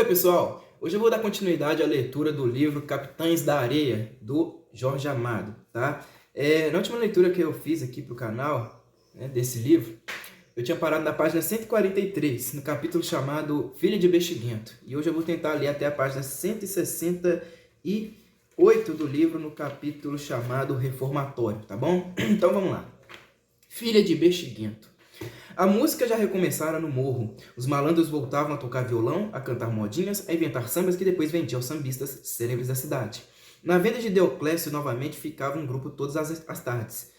Oi, pessoal! Hoje eu vou dar continuidade à leitura do livro Capitães da Areia, do Jorge Amado, tá? Na última leitura que eu fiz aqui para o canal, né, desse livro, eu tinha parado na página 143, no capítulo chamado Filha de Bexiguento. E hoje eu vou tentar ler até a página 168 do livro, no capítulo chamado Reformatório, tá bom? Então vamos lá. Filha de Bexiguento. A música já recomeçara no morro. Os malandros voltavam a tocar violão, a cantar modinhas, a inventar sambas que depois vendiam aos sambistas célebres da cidade. Na venda de Deoclésio, novamente, ficava um grupo todas as tardes.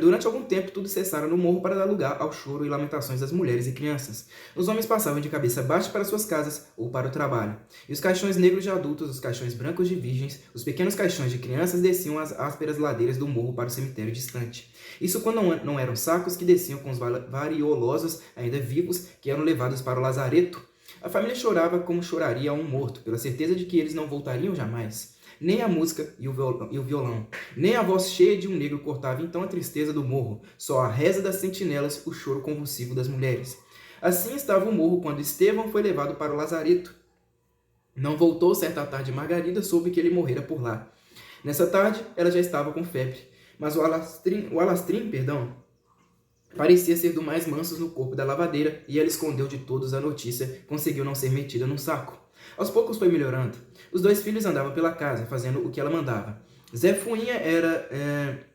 Durante algum tempo, tudo cessara no morro para dar lugar ao choro e lamentações das mulheres e crianças. Os homens passavam de cabeça baixa para suas casas ou para o trabalho. E os caixões negros de adultos, os caixões brancos de virgens, os pequenos caixões de crianças desciam as ásperas ladeiras do morro para o cemitério distante. Isso quando não eram sacos que desciam com os variolosos ainda vivos que eram levados para o lazareto. A família chorava como choraria um morto, pela certeza de que eles não voltariam jamais. Nem a música e o violão, nem a voz cheia de um negro cortava então a tristeza do morro, só a reza das sentinelas, o choro convulsivo das mulheres. Assim estava o morro quando Estevão foi levado para o lazareto. Não voltou certa tarde Margarida soube que ele morrera por lá. Nessa tarde, ela já estava com febre, mas o alastrim, parecia ser do mais mansos no corpo da lavadeira e ela escondeu de todos a notícia, conseguiu não ser metida num saco. Aos poucos foi melhorando. Os dois filhos andavam pela casa, fazendo o que ela mandava. Zé Fuinha era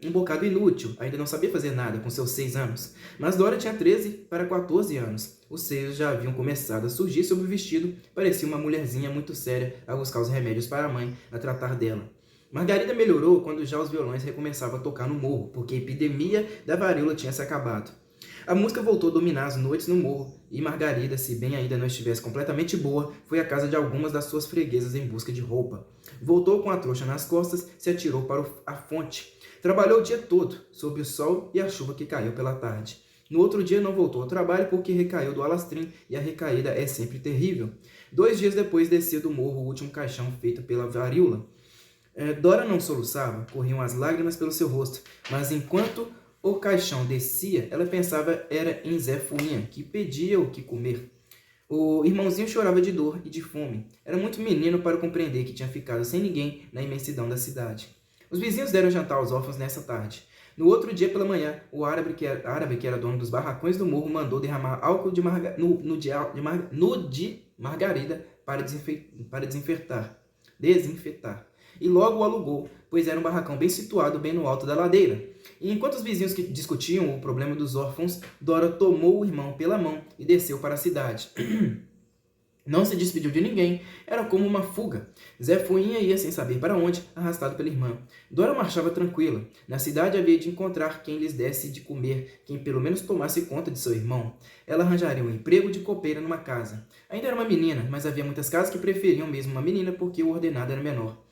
um bocado inútil, ainda não sabia fazer nada com seus 6 anos. Mas Dora tinha 13 para 14 anos. Os seios já haviam começado a surgir sob o vestido. Parecia uma mulherzinha muito séria a buscar os remédios para a mãe, a tratar dela. Margarida melhorou quando já os violões recomeçavam a tocar no morro, porque a epidemia da varíola tinha se acabado. A música voltou a dominar as noites no morro, e Margarida, se bem ainda não estivesse completamente boa, foi à casa de algumas das suas freguesas em busca de roupa. Voltou com a trouxa nas costas, se atirou para a fonte. Trabalhou o dia todo, sob o sol e a chuva que caiu pela tarde. No outro dia não voltou ao trabalho porque recaiu do alastrim, e a recaída é sempre terrível. 2 dias depois descia do morro o último caixão feito pela varíola. Dora não soluçava, corriam as lágrimas pelo seu rosto, mas enquanto o caixão descia, ela pensava era em Zé Fuinha, que pedia o que comer. O irmãozinho chorava de dor e de fome. Era muito menino para compreender que tinha ficado sem ninguém na imensidão da cidade. Os vizinhos deram jantar aos órfãos nessa tarde. No outro dia pela manhã, o árabe que era dono dos barracões do morro mandou derramar álcool no de Margarida para desinfetar. E logo o alugou, pois era um barracão bem situado, bem no alto da ladeira. E enquanto os vizinhos discutiam o problema dos órfãos, Dora tomou o irmão pela mão e desceu para a cidade. Não se despediu de ninguém, era como uma fuga. Zé Fuinha ia sem saber para onde, arrastado pela irmã. Dora marchava tranquila. Na cidade havia de encontrar quem lhes desse de comer, quem pelo menos tomasse conta de seu irmão. Ela arranjaria um emprego de copeira numa casa. Ainda era uma menina, mas havia muitas casas que preferiam mesmo uma menina porque o ordenado era menor.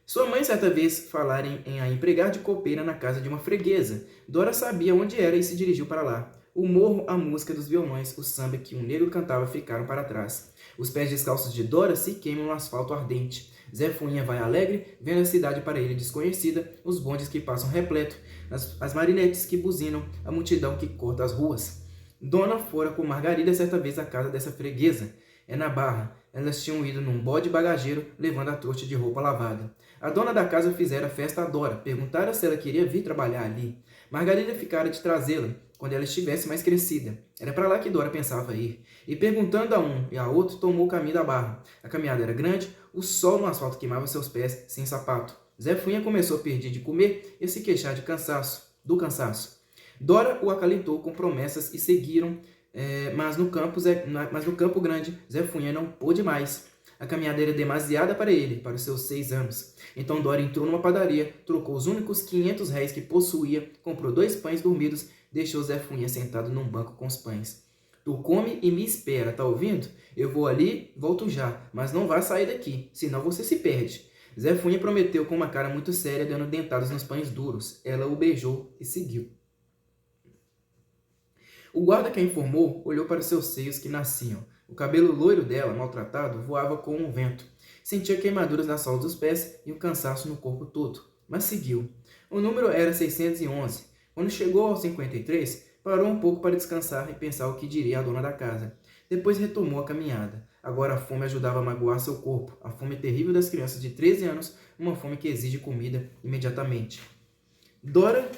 Sua mãe certa vez falara em a empregar de copeira na casa de uma freguesa. Dora sabia onde era e se dirigiu para lá. O morro, a música dos violões, o samba que um negro cantava ficaram para trás. Os pés descalços de Dora se queimam no asfalto ardente. Zé Fuinha vai alegre, vendo a cidade para ele desconhecida, os bondes que passam repleto, as marinetes que buzinam, a multidão que corta as ruas. Dona fora com Margarida certa vez à casa dessa freguesa. Na Barra. Elas tinham ido num bode bagageiro, levando a trouxa de roupa lavada. A dona da casa fizera festa a Dora, perguntara se ela queria vir trabalhar ali. Margarida ficara de trazê-la, quando ela estivesse mais crescida. Era para lá que Dora pensava ir. E perguntando a um e a outro, tomou o caminho da Barra. A caminhada era grande, o sol no asfalto queimava seus pés, sem sapato. Zé Fuinha começou a perder de comer e a se queixar do cansaço. Dora o acalentou com promessas e seguiram, mas no campo grande, Zé Fuinha não pôde mais. A caminhada era demasiada para ele, para os seus 6 anos. Então Dora entrou numa padaria, trocou os únicos 500 réis que possuía, comprou 2 pães dormidos, deixou Zé Fuinha sentado num banco com os pães. Tu come e me espera, tá ouvindo? Eu vou ali, volto já, mas não vá sair daqui, senão você se perde. Zé Fuinha prometeu com uma cara muito séria, dando dentadas nos pães duros. Ela o beijou e seguiu. O guarda que a informou olhou para os seus seios que nasciam. O cabelo loiro dela, maltratado, voava com um vento. Sentia queimaduras nas solas dos pés e um cansaço no corpo todo. Mas seguiu. O número era 611. Quando chegou aos 53, parou um pouco para descansar e pensar o que diria a dona da casa. Depois retomou a caminhada. Agora a fome ajudava a magoar seu corpo. A fome terrível das crianças de 13 anos, uma fome que exige comida imediatamente. Dora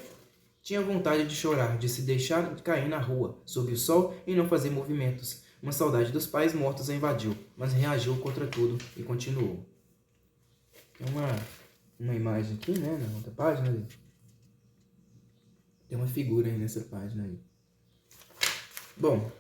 tinha vontade de chorar, de se deixar cair na rua, sob o sol e não fazer movimentos. Uma saudade dos pais mortos a invadiu, mas reagiu contra tudo e continuou. Tem uma imagem aqui, né, na outra página ali. Tem uma figura aí nessa página aí. Bom,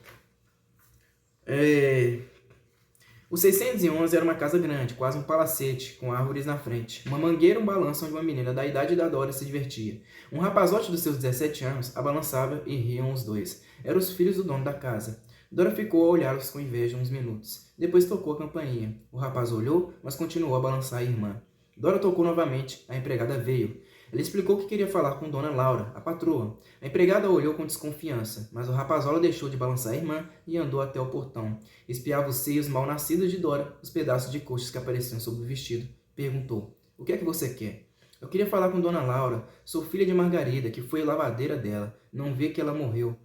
o 611 era uma casa grande, quase um palacete, com árvores na frente. Uma mangueira e um balanço onde uma menina da idade da Dora se divertia. Um rapazote dos seus 17 anos a balançava e riam os dois. Eram os filhos do dono da casa. Dora ficou a olhá-los com inveja uns minutos. Depois tocou a campainha. O rapaz olhou, mas continuou a balançar a irmã. Dora tocou novamente. A empregada veio. Ela explicou que queria falar com Dona Laura, a patroa. A empregada olhou com desconfiança, mas o rapazola deixou de balançar a irmã e andou até o portão. Espiava os seios mal nascidos de Dora, os pedaços de coxas que apareciam sob o vestido. Perguntou: "O que é que você quer?" "Eu queria falar com Dona Laura. Sou filha de Margarida, que foi lavadeira dela. Não vê que ela morreu."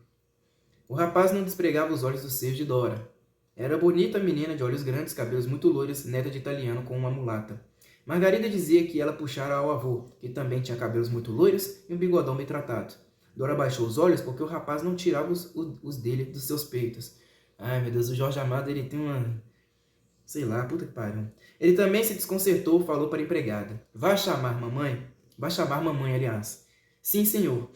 O rapaz não despregava os olhos dos seios de Dora. Era bonita a menina de olhos grandes, cabelos muito loiros, neta de italiano com uma mulata. Margarida dizia que ela puxara ao avô, que também tinha cabelos muito loiros e um bigodão bem tratado. Dora baixou os olhos porque o rapaz não tirava os dele dos seus peitos. Ai, meu Deus, o Jorge Amado, ele tem uma... sei lá, puta que pariu. Ele também se desconcertou, falou para a empregada: "Vá chamar mamãe?" "Vá chamar mamãe, aliás." "Sim, senhor."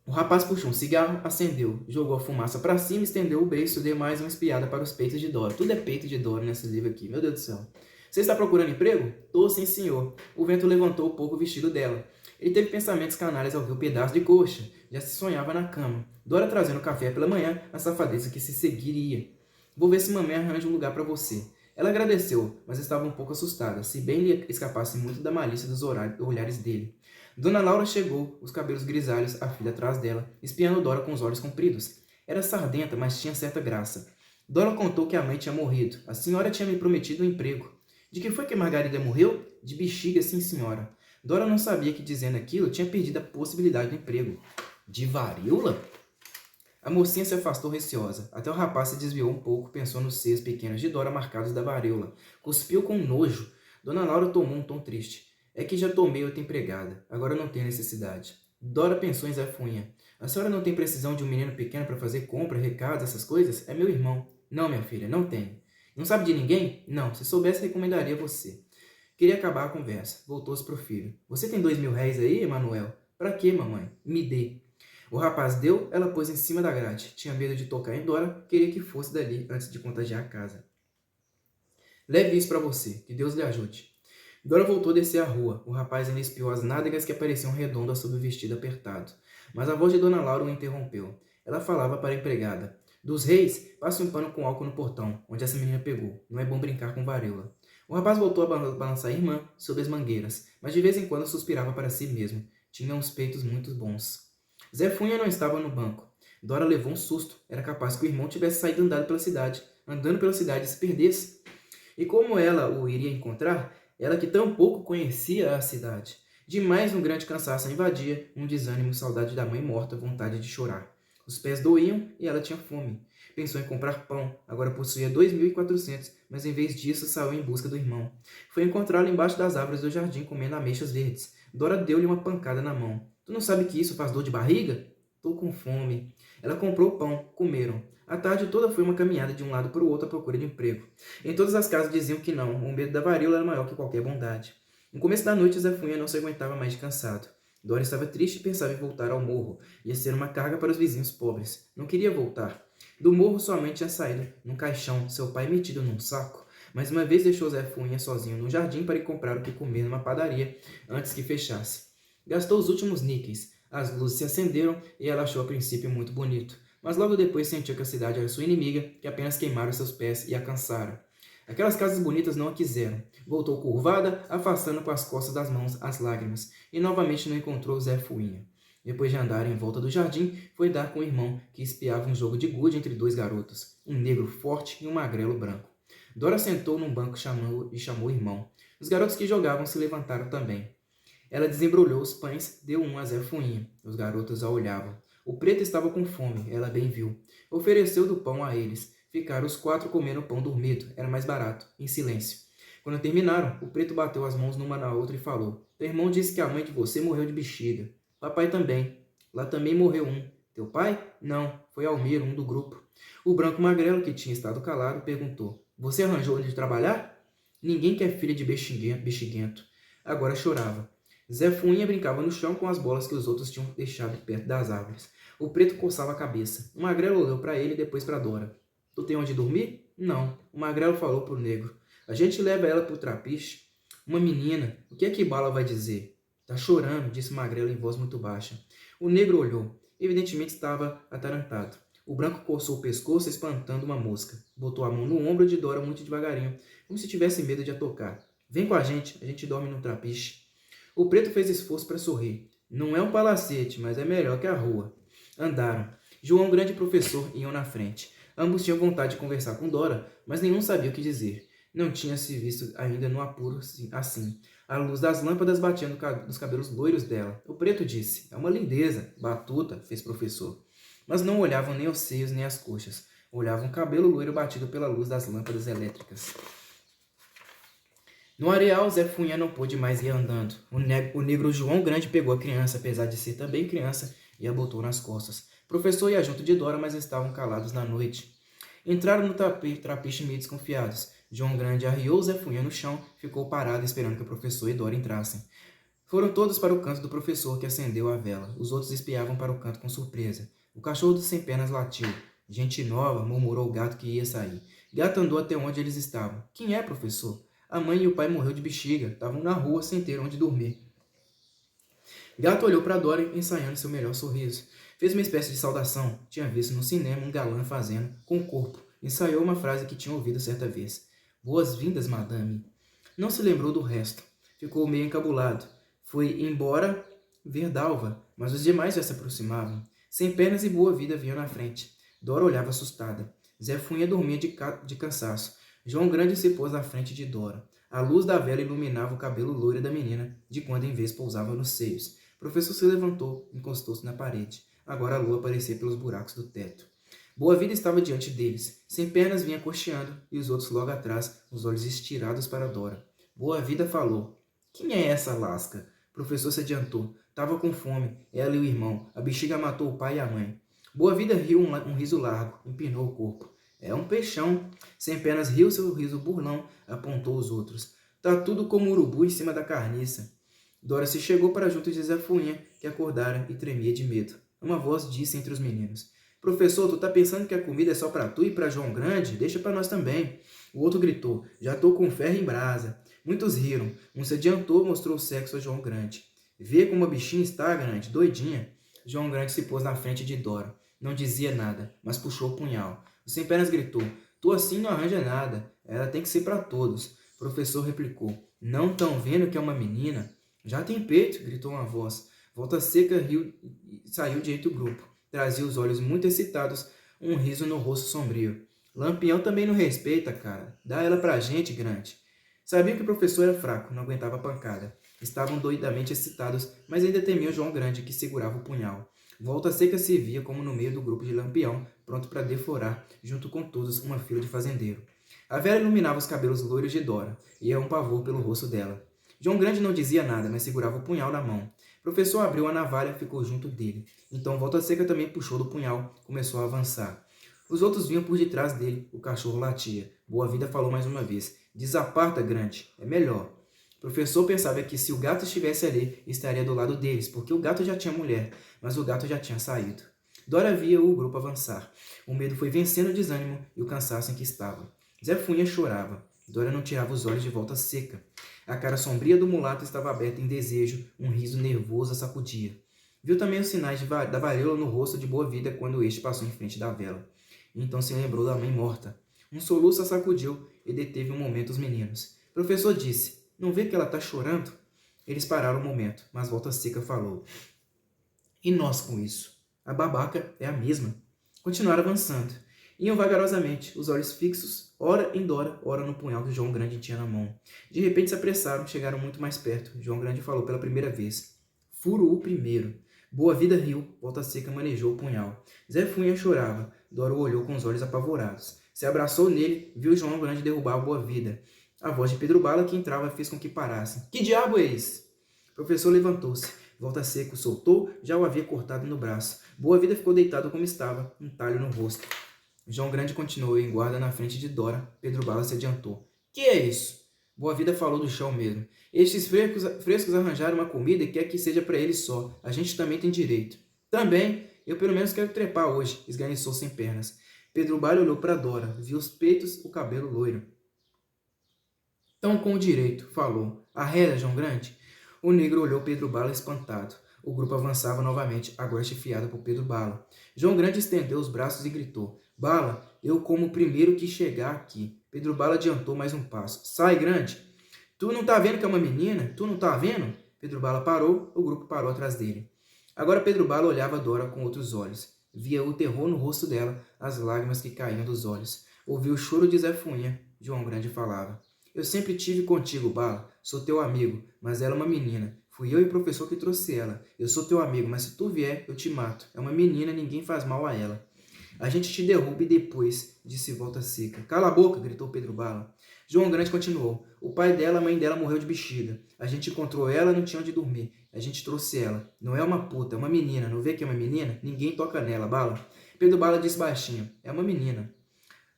O rapaz puxou um cigarro, acendeu, jogou a fumaça para cima, estendeu o beiço, deu mais uma espiada para os peitos de Dora. Tudo é peito de Dora nesse livro aqui, meu Deus do céu. "Você está procurando emprego?" "Tô, sim, senhor." O vento levantou um pouco o vestido dela. Ele teve pensamentos canalhas ao ver o pedaço de coxa. Já se sonhava na cama. Dora trazendo café pela manhã, a safadeza que se seguiria. "Vou ver se mamãe arranja um lugar para você." Ela agradeceu, mas estava um pouco assustada, se bem lhe escapasse muito da malícia dos olhares dele. Dona Laura chegou, os cabelos grisalhos, a filha atrás dela, espiando Dora com os olhos compridos. Era sardenta, mas tinha certa graça. Dora contou que a mãe tinha morrido. "A senhora tinha me prometido um emprego." "De que foi que Margarida morreu?" "De bexiga, sim, senhora." Dora não sabia que, dizendo aquilo, tinha perdido a possibilidade do emprego. "De varíola?" A mocinha se afastou receosa. Até o rapaz se desviou um pouco, pensou nos seios pequenos de Dora marcados da varíola. Cuspiu com nojo. Dona Laura tomou um tom triste. "É que já tomei outra empregada. Agora não tem necessidade." Dora pensou em Zé Fuinha. "A senhora não tem precisão de um menino pequeno para fazer compra, recados, essas coisas? É meu irmão." "Não, minha filha, não tenho." "Não sabe de ninguém?" "Não. Se soubesse, recomendaria você." Queria acabar a conversa. Voltou-se para o filho. "Você tem 2.000 réis aí, Emanuel?" "Para quê, mamãe?" "Me dê." O rapaz deu, ela pôs em cima da grade. Tinha medo de tocar em Dora, queria que fosse dali antes de contagiar a casa. "Leve isso para você. Que Deus lhe ajude." Dora voltou a descer a rua. O rapaz ainda espiou as nádegas que apareciam redondas sob o vestido apertado. Mas a voz de Dona Laura o interrompeu. Ela falava para a empregada: "Dos reis, passe um pano com álcool no portão, onde essa menina pegou. Não é bom brincar com varíola." O rapaz voltou a balançar a irmã sob as mangueiras, mas de vez em quando suspirava para si mesmo. Tinha uns peitos muito bons. Zé Funha não estava no banco. Dora levou um susto. Era capaz que o irmão tivesse saído andando pela cidade e se perdesse. E como ela o iria encontrar? Ela que tão pouco conhecia a cidade. Demais um grande cansaço a invadia, um desânimo, saudade da mãe morta, vontade de chorar. Os pés doíam e ela tinha fome. Pensou em comprar pão, agora possuía 2.400, mas em vez disso saiu em busca do irmão. Foi encontrá-lo embaixo das árvores do jardim comendo ameixas verdes. Dora deu-lhe uma pancada na mão. "Tu não sabe que isso faz dor de barriga?" "Tô com fome." Ela comprou pão, comeram. A tarde toda foi uma caminhada de um lado para o outro à procura de emprego. Em todas as casas diziam que não, o medo da varíola era maior que qualquer bondade. No começo da noite, Zé Funha não se aguentava mais de cansado. Dora estava triste e pensava em voltar ao morro. Ia ser uma carga para os vizinhos pobres. Não queria voltar. Do morro somente tinha saído, num caixão, seu pai metido num saco. Mais uma vez deixou Zé Funha sozinho no jardim para ir comprar o que comer numa padaria antes que fechasse. Gastou os últimos níqueis. As luzes se acenderam e ela achou a princípio muito bonito. Mas logo depois sentiu que a cidade era sua inimiga, que apenas queimaram seus pés e a cansaram. Aquelas casas bonitas não a quiseram. Voltou curvada, afastando com as costas das mãos as lágrimas, e novamente não encontrou Zé Fuinha. Depois de andar em volta do jardim, foi dar com o irmão, que espiava um jogo de gude entre dois garotos, um negro forte e um magrelo branco. Dora sentou num banco e chamou o irmão. Os garotos que jogavam se levantaram também. Ela desembrulhou os pães, deu um a Zé Fuinha. Os garotos a olhavam. O preto estava com fome, ela bem viu. Ofereceu do pão a eles. Ficaram os 4 comendo pão dormido, era mais barato, em silêncio. Quando terminaram, o preto bateu as mãos numa na outra e falou: Teu irmão disse que a mãe de você morreu de bexiga. Papai também. Lá também morreu um. Teu pai? Não, foi Almiro, um do grupo. O branco magrelo, que tinha estado calado, perguntou: Você arranjou onde trabalhar? Ninguém quer filha de bexiguento. Agora chorava. Zé Fuinha brincava no chão com as bolas que os outros tinham deixado perto das árvores. O preto coçava a cabeça. O magrelo olhou para ele e depois para Dora. Tu tem onde dormir? Não. O magrelo falou pro negro. A gente leva ela pro trapiche. Uma menina. O que é que Bala vai dizer? Tá chorando, disse o magrelo em voz muito baixa. O negro olhou. Evidentemente estava atarantado. O branco coçou o pescoço, espantando uma mosca. Botou a mão no ombro de Dora muito devagarinho, como se tivesse medo de a tocar. Vem com a gente dorme num trapiche. O preto fez esforço para sorrir. Não é um palacete, mas é melhor que a rua. Andaram. João Grande e o professor iam na frente. Ambos tinham vontade de conversar com Dora, mas nenhum sabia o que dizer. Não tinha se visto ainda no apuro assim. A luz das lâmpadas batia nos cabelos loiros dela. O preto disse: É uma lindeza. Batuta, fez professor. Mas não olhavam nem os seios nem as coxas. Olhavam o cabelo loiro batido pela luz das lâmpadas elétricas. No areal, Zé Funha não pôde mais ir andando. O negro João Grande pegou a criança, apesar de ser também criança, e a botou nas costas. O professor ia junto de Dora, mas estavam calados na noite. Entraram no trapiche meio desconfiados. João Grande arriou Zé Funha no chão, ficou parado esperando que o professor e Dora entrassem. Foram todos para o canto do professor, que acendeu a vela. Os outros espiavam para o canto com surpresa. O cachorro dos sem pernas latiu. Gente nova, murmurou o gato que ia sair. Gato andou até onde eles estavam. Quem é, professor? A mãe e o pai morreu de bexiga. Estavam na rua sem ter onde dormir. Gato olhou para Dora, ensaiando seu melhor sorriso. Fez uma espécie de saudação. Tinha visto no cinema um galã fazendo, com o corpo. Ensaiou uma frase que tinha ouvido certa vez. Boas-vindas, madame. Não se lembrou do resto. Ficou meio encabulado. Foi embora ver Dalva, mas os demais já se aproximavam. Sem pernas e boa vida vinham na frente. Dora olhava assustada. Zé Funha dormia de cansaço. João Grande se pôs na frente de Dora. A luz da vela iluminava o cabelo loiro da menina, de quando em vez pousava nos seios. O professor se levantou, encostou-se na parede. Agora a lua aparecia pelos buracos do teto. Boa Vida estava diante deles. Sem pernas vinha cocheando, e os outros logo atrás, os olhos estirados para Dora. Boa Vida falou. Quem é essa lasca? O professor se adiantou. Tava com fome. Ela e o irmão. A bexiga matou o pai e a mãe. Boa Vida riu um riso largo. Empinou o corpo. É um peixão. Sem pernas riu seu riso burlão. Apontou os outros. Tá tudo como urubu em cima da carniça. Dora se chegou para junto de Zé Fuinha, que acordara e tremia de medo. Uma voz disse entre os meninos. Professor, tu tá pensando que a comida é só para tu e para João Grande? Deixa para nós também. O outro gritou. Já tô com ferro em brasa. Muitos riram. Um se adiantou e mostrou o sexo a João Grande. Vê como a bichinha está, Grande, doidinha. João Grande se pôs na frente de Dora. Não dizia nada, mas puxou o punhal. O sem pernas gritou. Tu assim não arranja nada. Ela tem que ser para todos. O professor replicou. Não tão vendo que é uma menina? Já tem peito, gritou uma voz. Volta Seca riu e saiu direito do grupo. Trazia os olhos muito excitados, um riso no rosto sombrio. Lampião também não respeita, cara. Dá ela pra gente, Grande. Sabiam que o professor era fraco, não aguentava a pancada. Estavam doidamente excitados, mas ainda temiam João Grande, que segurava o punhal. Volta Seca se via como no meio do grupo de Lampião, pronto para deforar, junto com todos, uma fila de fazendeiro. A vela iluminava os cabelos loiros de Dora, e ia um pavor pelo rosto dela. João Grande não dizia nada, mas segurava o punhal na mão. O professor abriu a navalha e ficou junto dele. Então Volta Seca também puxou do punhal, começou a avançar. Os outros vinham por detrás dele, o cachorro latia. Boa Vida falou mais uma vez. Desaparta, Grande, é melhor. O professor pensava que se o gato estivesse ali, estaria do lado deles, porque o gato já tinha mulher, mas o gato já tinha saído. Dora via o grupo avançar. O medo foi vencendo o desânimo e o cansaço em que estava. Zé Funha chorava. Dora não tirava os olhos de Volta Seca. A cara sombria do mulato estava aberta em desejo, um riso nervoso a sacudia. Viu também os sinais da varíola no rosto de Boa Vida quando este passou em frente da vela. Então se lembrou da mãe morta. Um soluço a sacudiu e deteve um momento os meninos. O professor disse, não vê que ela está chorando? Eles pararam um momento, mas Volta Seca falou. E nós com isso? A babaca é a mesma. Continuaram avançando. Iam vagarosamente, os olhos fixos, ora em Dora, ora no punhal que João Grande tinha na mão. De repente se apressaram, chegaram muito mais perto. João Grande falou pela primeira vez. Furo o primeiro. Boa Vida riu, Volta Seca manejou o punhal. Zé Funha chorava. Dora o olhou com os olhos apavorados. Se abraçou nele, viu João Grande derrubar a Boa-Vida. A voz de Pedro Bala, que entrava, fez com que parassem. Que diabo é esse? O professor levantou-se. Volta Seca o soltou, já o havia cortado no braço. Boa-Vida ficou deitado como estava, um talho no rosto. João Grande continuou em guarda na frente de Dora. Pedro Bala se adiantou. Que é isso? Boa-Vida falou do chão mesmo. Estes frescos arranjaram uma comida e quer que seja para eles só. A gente também tem direito. Também. Eu pelo menos quero trepar hoje, esganiçou sem pernas. Pedro Bala olhou para Dora, viu os peitos, o cabelo loiro. Tão com o direito, falou. Arreda, João Grande. O negro olhou Pedro Bala espantado. O grupo avançava novamente, agora chefiado por Pedro Bala. João Grande estendeu os braços e gritou. Bala, eu como o primeiro que chegar aqui. Pedro Bala adiantou mais um passo. Sai, Grande. Tu não tá vendo que é uma menina? Tu não tá vendo? Pedro Bala parou, o grupo parou atrás dele. Agora Pedro Bala olhava Dora com outros olhos. Via o terror no rosto dela, as lágrimas que caíam dos olhos. Ouvia o choro de Zé Funha. João Grande falava. Eu sempre tive contigo, Bala. Sou teu amigo, mas ela é uma menina. Fui eu e o professor que trouxe ela. Eu sou teu amigo, mas se tu vier, eu te mato. É uma menina, ninguém faz mal a ela. A gente te derruba e depois, disse Volta Seca. Cala a boca, gritou Pedro Bala. João Grande continuou. O pai dela, a mãe dela morreu de bexiga. A gente encontrou ela, não tinha onde dormir. A gente trouxe ela. Não é uma puta, é uma menina. Não vê que é uma menina? Ninguém toca nela, Bala. Pedro Bala disse baixinho. É uma menina.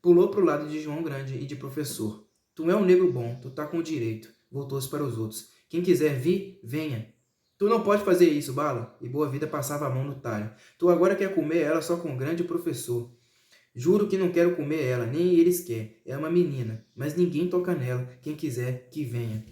Pulou pro lado de João Grande e de professor. Tu é um negro bom, tu tá com o direito. Voltou-se para os outros. Quem quiser vir, venha. Tu não pode fazer isso, Bala. E Boa-Vida passava a mão no talho. Tu agora quer comer ela só com o grande professor. Juro que não quero comer ela, nem eles querem. É uma menina, mas ninguém toca nela. Quem quiser, que venha.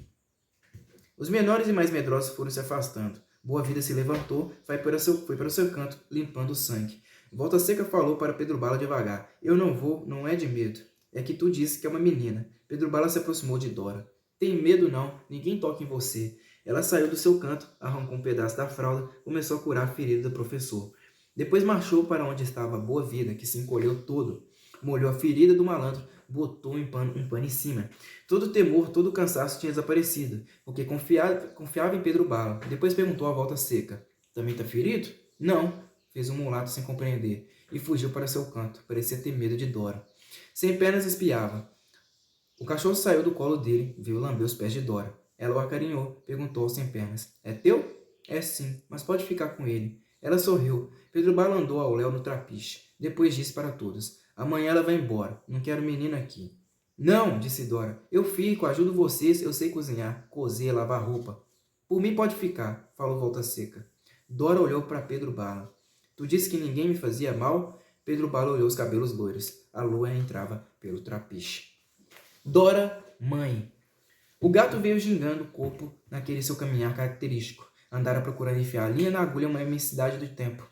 Os menores e mais medrosos foram se afastando. Boa-Vida se levantou, foi para o seu canto, limpando o sangue. Volta Seca falou para Pedro Bala devagar. Eu não vou, não é de medo. É que tu disse que é uma menina. Pedro Bala se aproximou de Dora. Tem medo não, ninguém toca em você. Ela saiu do seu canto, arrancou um pedaço da fralda, começou a curar a ferida do professor. Depois marchou para onde estava Boa-Vida, que se encolheu todo. Molhou a ferida do malandro, botou um pano em cima. Todo o temor, todo o cansaço tinha desaparecido, porque confiava em Pedro Bala. Depois perguntou à Volta Seca. Também tá ferido? Não, fez o mulato sem compreender, e fugiu para seu canto. Parecia ter medo de Dora. Sem pernas espiava. O cachorro saiu do colo dele, veio lamber os pés de Dora. Ela o acarinhou, perguntou ao sem pernas. É teu? É sim, mas pode ficar com ele. Ela sorriu. Pedro Bala andou ao léu no trapiche. Depois disse para todos. Amanhã ela vai embora. Não quero menina aqui. Não, disse Dora. Eu fico, ajudo vocês, eu sei cozinhar, cozer, lavar roupa. Por mim pode ficar, falou Volta Seca. Dora olhou para Pedro Bala. Tu disse que ninguém me fazia mal? Pedro Bala olhou os cabelos loiros. A lua entrava pelo trapiche. Dora, mãe. O gato veio gingando o corpo naquele seu caminhar característico. Andara procurando enfiar a linha na agulha uma imensidade do tempo.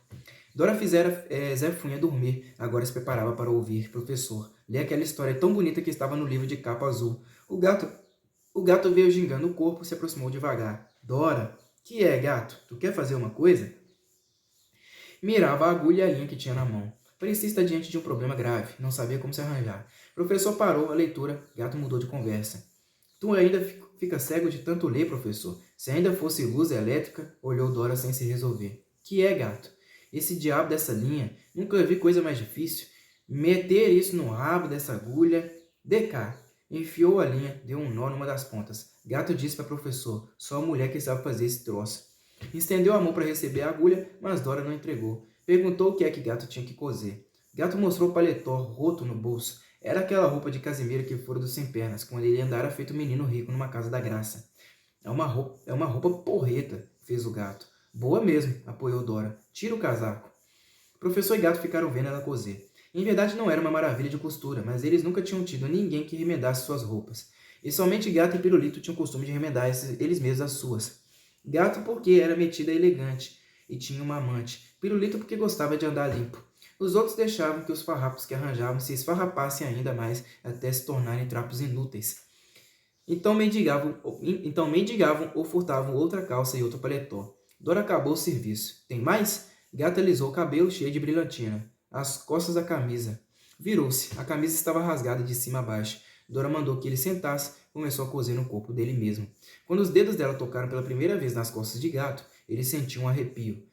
Dora fizera Zé Funha dormir, agora se preparava para ouvir professor. Ler aquela história tão bonita que estava no livro de capa azul. O gato veio gingando o corpo e se aproximou devagar. Dora, que é, gato? Tu quer fazer uma coisa? Mirava a agulha e a linha que tinha na mão. Parecia estar diante de um problema grave, não sabia como se arranjar. O professor parou a leitura, gato mudou de conversa. Tu ainda fica cego de tanto ler, professor. Se ainda fosse luz elétrica, olhou Dora sem se resolver. Que é, gato? Esse diabo dessa linha, nunca vi coisa mais difícil. Meter isso no rabo dessa agulha. De cá. Enfiou a linha, deu um nó numa das pontas. Gato disse para o professor, só a mulher que sabe fazer esse troço. Estendeu a mão para receber a agulha, mas Dora não entregou. Perguntou o que é que Gato tinha que coser. Gato mostrou o paletó roto no bolso. Era aquela roupa de Casimiro que fora do Sem Pernas, quando ele andara feito menino rico numa casa da graça. É uma roupa porreta, fez o gato. Boa mesmo, apoiou Dora. Tira o casaco. O professor e gato ficaram vendo ela coser. Em verdade não era uma maravilha de costura, mas eles nunca tinham tido ninguém que remendasse suas roupas. E somente Gato e Pirulito tinham o costume de remendar eles mesmos as suas. Gato porque era metida elegante e tinha uma amante. Pirulito porque gostava de andar limpo. Os outros deixavam que os farrapos que arranjavam se esfarrapassem ainda mais até se tornarem trapos inúteis. Então mendigavam ou furtavam outra calça e outro paletó. Dora acabou o serviço. Tem mais? Gato alisou o cabelo cheio de brilhantina. As costas da camisa. Virou-se. A camisa estava rasgada de cima a baixo. Dora mandou que ele sentasse e começou a coser no corpo dele mesmo. Quando os dedos dela tocaram pela primeira vez nas costas de Gato, ele sentiu um arrepio,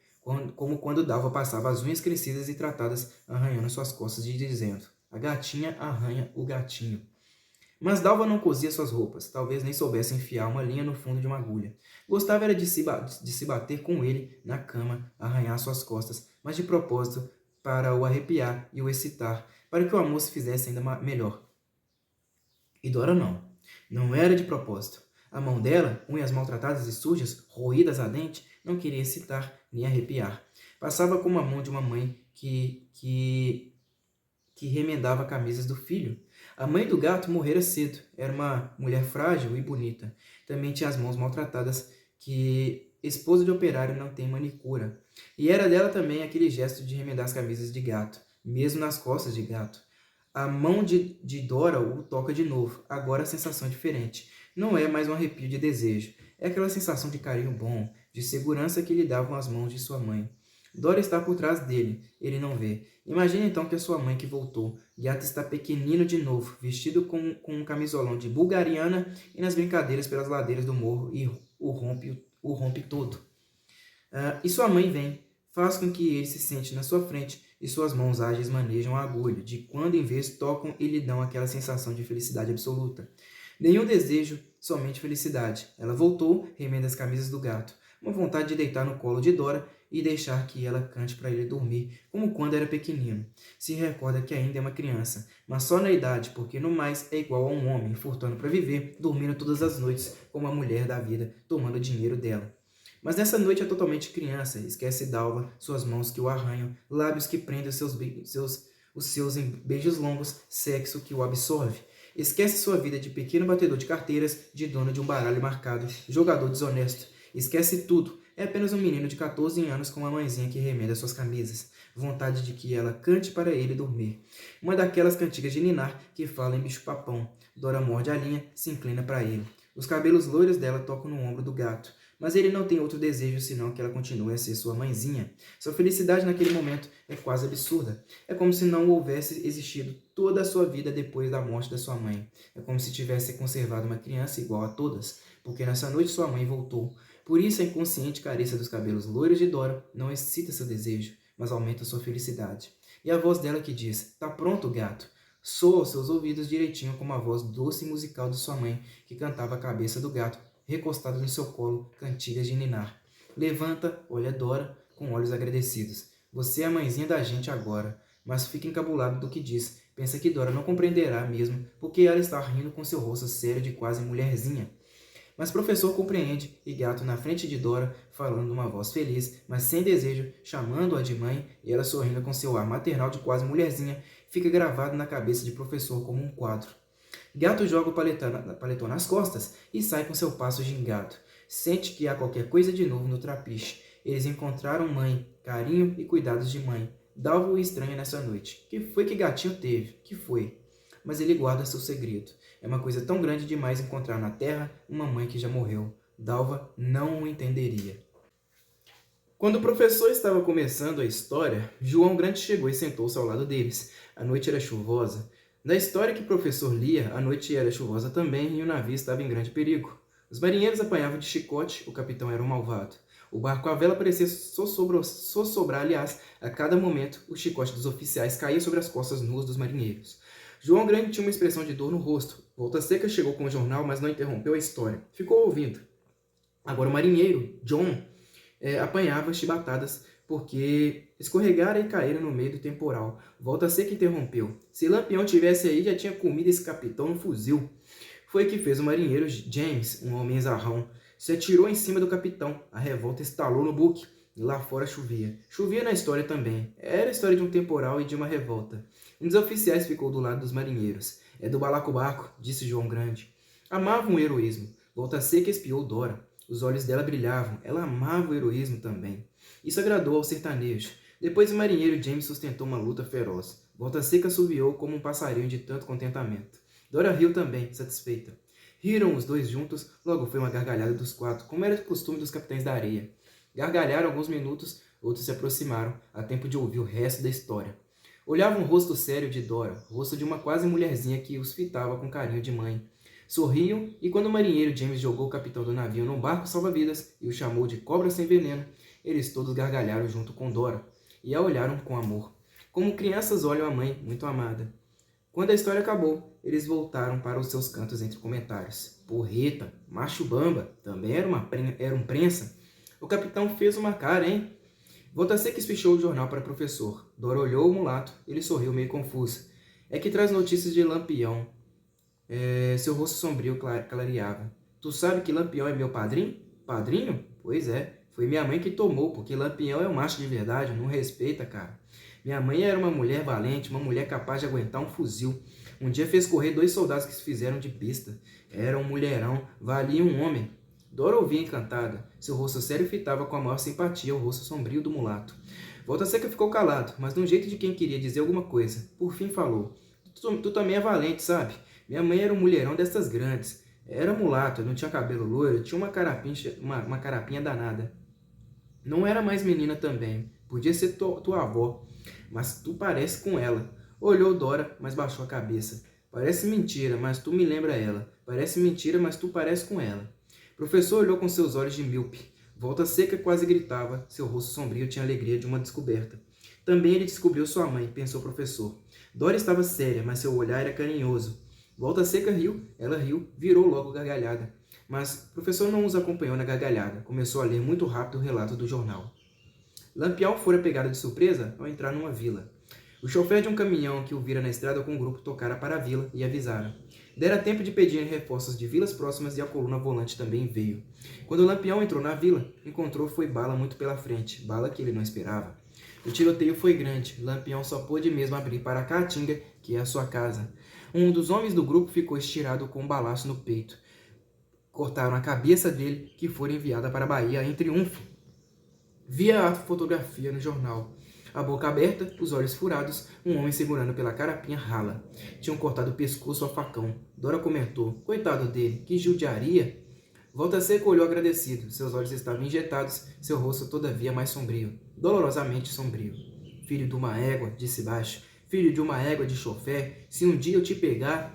como quando Dalva passava as unhas crescidas e tratadas arranhando suas costas e dizendo: A gatinha arranha o gatinho. Mas Dalva não cosia suas roupas, talvez nem soubesse enfiar uma linha no fundo de uma agulha. Gostava era de se bater com ele na cama, arranhar suas costas, mas de propósito para o arrepiar e o excitar, para que o amor se fizesse ainda melhor. E Dora não. Não era de propósito. A mão dela, unhas maltratadas e sujas, roídas a dente, não queria excitar nem arrepiar. Passava como a mão de uma mãe que remendava camisas do filho. A mãe do gato morrera cedo. Era uma mulher frágil e bonita. Também tinha as mãos maltratadas que esposa de operário não tem manicura. E era dela também aquele gesto de remendar as camisas de gato, mesmo nas costas de gato. A mão de Dora o toca de novo. Agora a sensação é diferente. Não é mais um arrepio de desejo. É aquela sensação de carinho bom, de segurança que lhe davam as mãos de sua mãe. Dora está por trás dele. Ele não vê. Imagina então que é sua mãe que voltou. Gato está pequenino de novo, vestido com um camisolão de bulgariana e nas brincadeiras pelas ladeiras do morro e o rompe todo. E sua mãe vem. Faz com que ele se sente na sua frente e suas mãos ágeis manejam a agulha. De quando em vez tocam e lhe dão aquela sensação de felicidade absoluta. Nenhum desejo, somente felicidade. Ela voltou, remenda as camisas do gato. Uma vontade de deitar no colo de Dora e deixar que ela cante para ele dormir, como quando era pequenino. Se recorda que ainda é uma criança, mas só na idade, porque no mais é igual a um homem, furtando para viver, dormindo todas as noites, como a mulher da vida, tomando o dinheiro dela. Mas nessa noite é totalmente criança, esquece Dalva, suas mãos que o arranham, lábios que prendem os seus em beijos longos, sexo que o absorve. Esquece sua vida de pequeno batedor de carteiras, de dono de um baralho marcado, jogador desonesto. Esquece tudo. É apenas um menino de 14 anos com uma mãezinha que remenda suas camisas. Vontade de que ela cante para ele dormir. Uma daquelas cantigas de ninar que fala em bicho-papão. Dora morde a linha, se inclina para ele. Os cabelos loiros dela tocam no ombro do gato. Mas ele não tem outro desejo senão que ela continue a ser sua mãezinha. Sua felicidade naquele momento é quase absurda. É como se não houvesse existido toda a sua vida depois da morte da sua mãe. É como se tivesse conservado uma criança igual a todas, porque nessa noite sua mãe voltou. Por isso a inconsciente carícia dos cabelos loiros de Dora não excita seu desejo, mas aumenta sua felicidade. E a voz dela que diz, tá pronto, gato? Soa aos seus ouvidos direitinho como a voz doce e musical de sua mãe, que cantava a cabeça do gato, recostado no seu colo, cantigas de ninar. Levanta, olha Dora, com olhos agradecidos. Você é a mãezinha da gente agora, mas fica encabulado do que diz. Pensa que Dora não compreenderá mesmo, porque ela está rindo com seu rosto sério de quase mulherzinha. Mas professor compreende, e gato na frente de Dora, falando numa voz feliz, mas sem desejo, chamando-a de mãe, e ela sorrindo com seu ar maternal de quase mulherzinha, fica gravado na cabeça de professor como um quadro. Gato joga o paletó nas costas e sai com seu passo gingado. Sente que há qualquer coisa de novo no trapiche. Eles encontraram mãe, carinho e cuidados de mãe. Dalva o estranha nessa noite. Que foi que gatinho teve? Que foi? Mas ele guarda seu segredo. É uma coisa tão grande demais encontrar na terra uma mãe que já morreu. Dalva não o entenderia. Quando o professor estava começando a história, João Grande chegou e sentou-se ao lado deles. A noite era chuvosa. Na história que o professor lia, a noite era chuvosa também e o navio estava em grande perigo. Os marinheiros apanhavam de chicote, o capitão era um malvado. O barco à vela parecia sossobrar, aliás, a cada momento o chicote dos oficiais caía sobre as costas nuas dos marinheiros. João Grande tinha uma expressão de dor no rosto. Volta Seca chegou com o jornal, mas não interrompeu a história. Ficou ouvindo. Agora o marinheiro, John, apanhava chibatadas porque escorregara e caíra no meio do temporal. Volta Seca interrompeu. Se Lampião tivesse aí, já tinha comido esse capitão no fuzil. Foi o que fez o marinheiro James, um homem zarrão. Se atirou em cima do capitão. A revolta estalou no buque. E lá fora chovia. Chovia na história também. Era a história de um temporal e de uma revolta. Um dos oficiais ficou do lado dos marinheiros. É do balacobaco, disse João Grande. Amava um heroísmo. Volta Seca espiou Dora. Os olhos dela brilhavam. Ela amava o heroísmo também. Isso agradou ao sertanejo. Depois o marinheiro James sustentou uma luta feroz. Volta Seca assobiou como um passarinho de tanto contentamento. Dora riu também, satisfeita. Riram os dois juntos, logo foi uma gargalhada dos quatro, como era de costume dos capitães da areia. Gargalharam alguns minutos, outros se aproximaram, a tempo de ouvir o resto da história. Olhavam o rosto sério de Dora, o rosto de uma quase mulherzinha que os fitava com carinho de mãe. Sorriam, e quando o marinheiro James jogou o capitão do navio num barco salva-vidas e o chamou de cobra sem veneno, eles todos gargalharam junto com Dora, e a olharam com amor. Como crianças olham a mãe, muito amada. Quando a história acabou, eles voltaram para os seus cantos entre comentários. Porreta, macho bamba, também era um prensa. O capitão fez uma cara, hein? Volta-Seca espichou o jornal para o professor. Dora olhou o mulato. Ele sorriu meio confuso. É que traz notícias de Lampião. Seu rosto sombrio clareava. Tu sabe que Lampião é meu padrinho? Padrinho? Pois é. Foi minha mãe que tomou, porque Lampião é um macho de verdade, não respeita, cara. Minha mãe era uma mulher valente, uma mulher capaz de aguentar um fuzil. Um dia fez correr 2 soldados que se fizeram de besta. Era um mulherão, valia um homem. Dora ouvia encantada. Seu rosto sério fitava com a maior simpatia o rosto sombrio do mulato. Volta-Seca ficou calado, mas de um jeito de quem queria dizer alguma coisa. Por fim falou. Tu também é valente, sabe? Minha mãe era um mulherão dessas grandes. Era mulato, não tinha cabelo loiro, tinha uma carapinha danada. Não era mais menina também. Podia ser tua avó. Mas tu parece com ela. Olhou Dora, mas baixou a cabeça. Parece mentira, mas tu me lembra ela. Parece mentira, mas tu parece com ela. O professor olhou com seus olhos de míope. Volta-Seca quase gritava. Seu rosto sombrio tinha a alegria de uma descoberta. Também ele descobriu sua mãe, pensou o professor. Dora estava séria, mas seu olhar era carinhoso. Volta-Seca riu, ela riu, virou logo gargalhada. Mas o professor não os acompanhou na gargalhada. Começou a ler muito rápido o relato do jornal. Lampião fora pegado de surpresa ao entrar numa vila. O chofer de um caminhão que o vira na estrada com o grupo tocara para a vila e avisara. Dera tempo de pedir reforços de vilas próximas e a coluna volante também veio. Quando o Lampião entrou na vila, encontrou foi bala muito pela frente, bala que ele não esperava. O tiroteio foi grande, Lampião só pôde mesmo abrir para a Caatinga, que é a sua casa. Um dos homens do grupo ficou estirado com um balaço no peito. Cortaram a cabeça dele, que foi enviada para a Bahia em triunfo. Via a fotografia no jornal. A boca aberta, os olhos furados, um homem segurando pela carapinha rala. Tinham cortado o pescoço ao facão. Dora comentou. Coitado dele, que judiaria. Volta-Seca olhou agradecido. Seus olhos estavam injetados, seu rosto todavia mais sombrio. Dolorosamente sombrio. Filho de uma égua, disse baixo. Filho de uma égua de chofer, se um dia eu te pegar...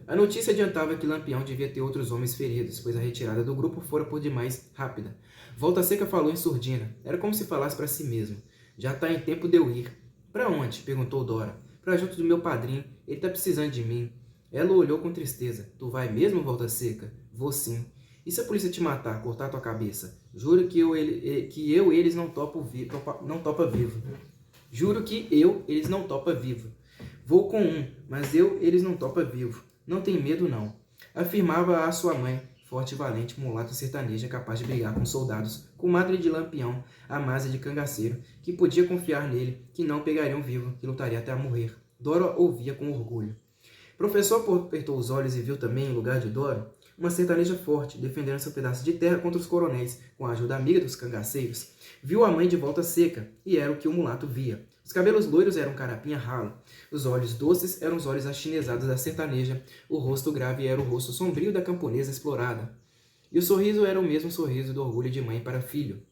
A notícia adiantava que Lampião devia ter outros homens feridos, pois a retirada do grupo fora por demais rápida. Volta-Seca falou em surdina. Era como se falasse para si mesmo. Já está em tempo de eu ir. Para onde? Perguntou Dora. Para junto do meu padrinho. Ele está precisando de mim. Ela olhou com tristeza. Tu vai mesmo, Volta-Seca? Vou sim. E se a polícia te matar, cortar tua cabeça? Juro que eles não topa vivo. Juro que eles não topa vivo. Vou com um, mas eles não topa vivo. Não tem medo, não. Afirmava a sua mãe, forte e valente, mulata sertaneja capaz de brigar com soldados, comadre de Lampião, Amásia de cangaceiro, que podia confiar nele, que não pegariam vivo, que lutaria até a morrer. Dora ouvia com orgulho. O professor apertou os olhos e viu também, em lugar de Dora, uma sertaneja forte, defendendo seu pedaço de terra contra os coronéis, com a ajuda amiga dos cangaceiros. Viu a mãe de Volta-Seca, e era o que o mulato via. Os cabelos loiros eram carapinha rala. Os olhos doces eram os olhos achinesados da sertaneja. O rosto grave era o rosto sombrio da camponesa explorada. E o sorriso era o mesmo sorriso do orgulho de mãe para filho.